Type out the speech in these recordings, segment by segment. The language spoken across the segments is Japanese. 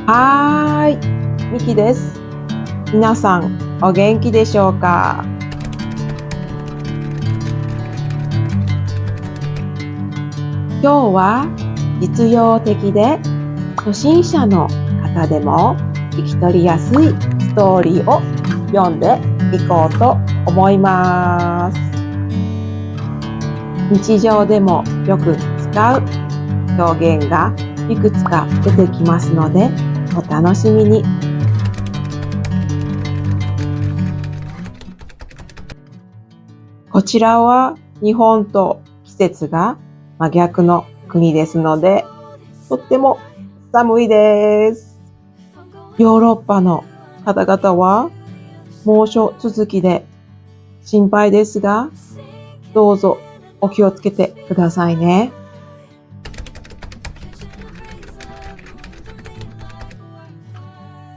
はーい、ミキです。皆さん、お元気でしょうか？今日は実用的で初心者の方でも聞き取りやすいストーリーを読んでいこうと思います。日常でもよく使う表現がいくつか出てきますので、お楽しみに。こちらは日本と季節が真逆の国ですので、とっても寒いです。ヨーロッパの方々は猛暑続きで心配ですが、どうぞお気をつけてくださいね。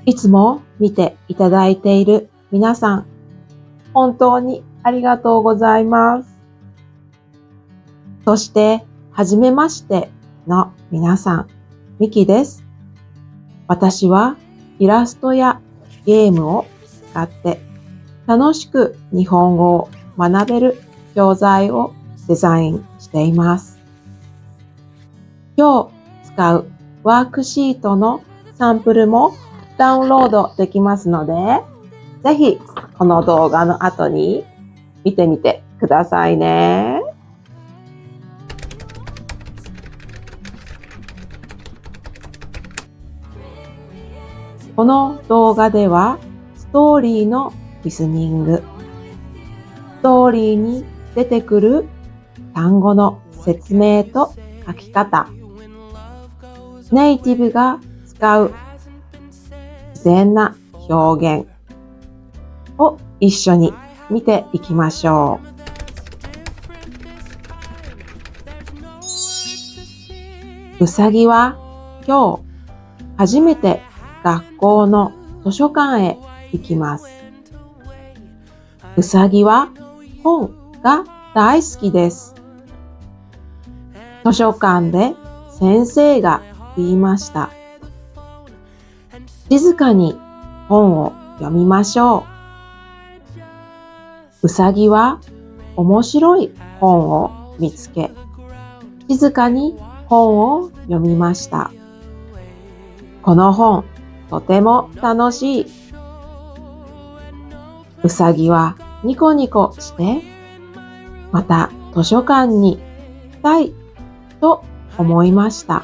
いつも見ていただいている皆さん、本当にありがとうございます。そして、はじめましての皆さん、ミキです。私はイラストやゲームを使って楽しく日本語を学べる教材をデザインしています。今日使うワークシートのサンプルもダウンロードできますので、ぜひこの動画の後に見てみてくださいね。この動画ではストーリーのリスニング、ストーリーに出てくる単語の説明と書き方、ネイティブが使う自然な表現を一緒に見ていきましょう。うさぎは今日初めて学校の図書館へ行きます。うさぎは本が大好きです。図書館で先生が言いました。静かに本を読みましょう。うさぎは面白い本を見つけ、静かに本を読みました。この本、とても楽しい。うさぎはニコニコして、また図書館に行きたいと思いました。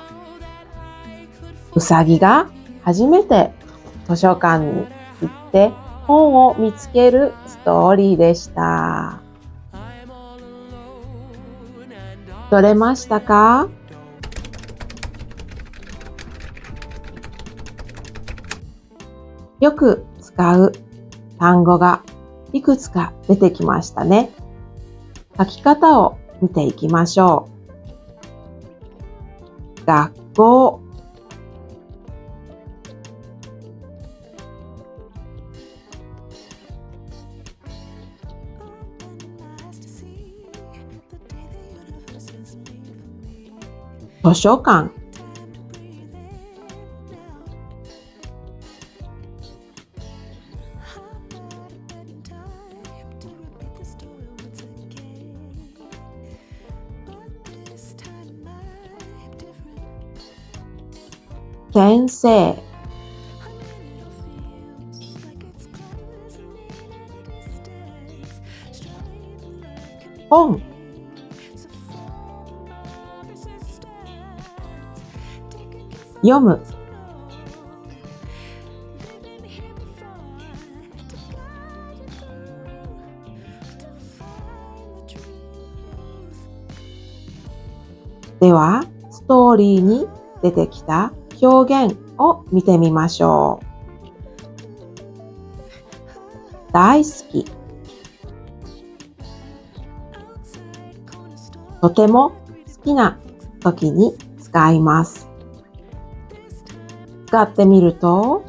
うさぎが初めて図書館に行って本を見つけるストーリーでした。撮れましたか？よく使う単語がいくつか出てきましたね。書き方を見ていきましょう。学校、図書館、先生、本、読む、では、ストーリーに出てきた表現を見てみましょう。大好き、とても好きな時に使います。使ってみると、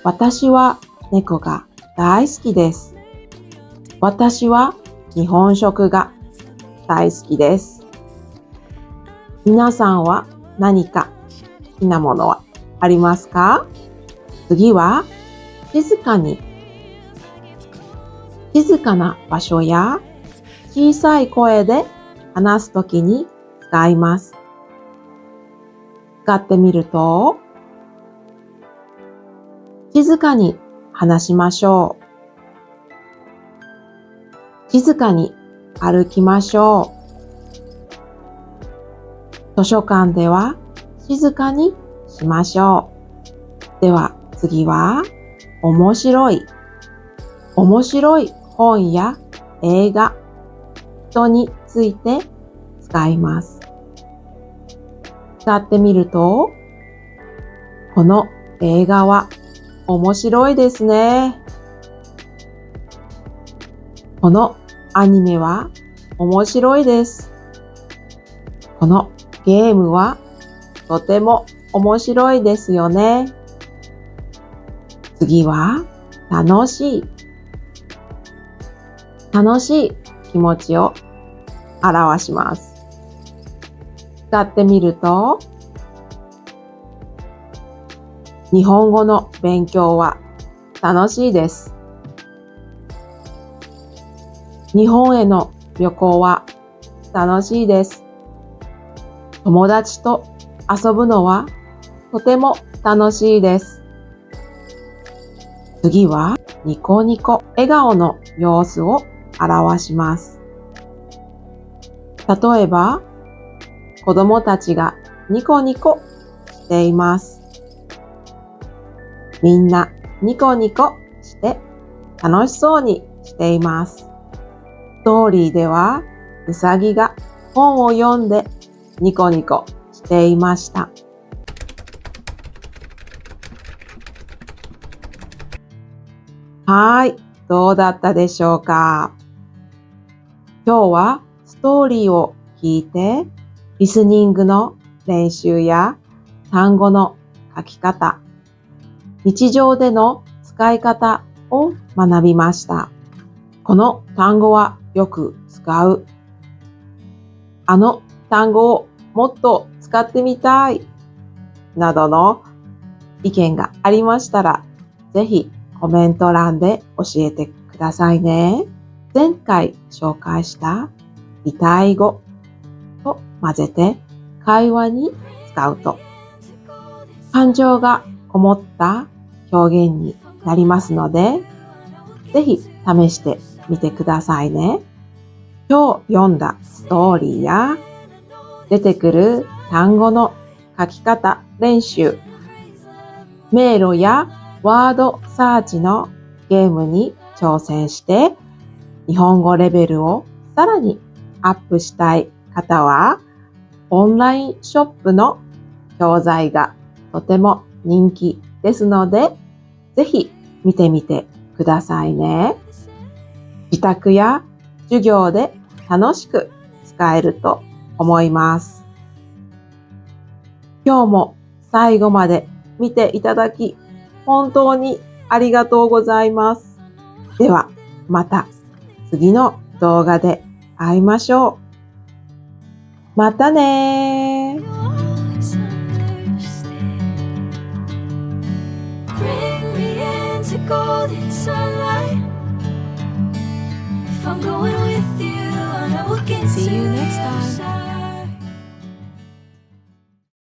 私は猫が大好きです。私は日本食が大好きです。皆さんは何か好きなものはありますか？次は静かに。静かな場所や小さい声で話すときに使います。使ってみると、静かに話しましょう。静かに歩きましょう。図書館では静かにしましょう。では次は、面白い。面白い本や映画、人について使います。使ってみると、この映画は面白いですね。このアニメは面白いです。このゲームはとても面白いですよね。次は楽しい。楽しい気持ちを表します。使ってみると、日本語の勉強は楽しいです。日本への旅行は楽しいです。友達と遊ぶのはとても楽しいです。次はニコニコ、笑顔の様子を表します。例えば、子供たちがニコニコしています。みんなニコニコして楽しそうにしています。ストーリーではうさぎが本を読んでニコニコしていました。はい、どうだったでしょうか？今日はストーリーを聞いて、リスニングの練習や単語の書き方、日常での使い方を学びました。この単語はよく使う。あの単語をもっと使ってみたい。などの意見がありましたら、ぜひコメント欄で教えてくださいね。前回紹介した擬態語と混ぜて会話に使うと、感情がこもった表現になりますので、ぜひ試してみてくださいね。今日読んだストーリーや出てくる単語の書き方練習、迷路やワードサーチのゲームに挑戦して、日本語レベルをさらにアップしたい方は、オンラインショップの教材がとても人気ですので、ぜひ見てみてくださいね。自宅や授業で楽しく使えると思います。今日も最後まで見ていただき、本当にありがとうございます。では、また次の動画で会いましょう。またねー。Golden sunlight. If I'm going with you, I know we'll get See you next time.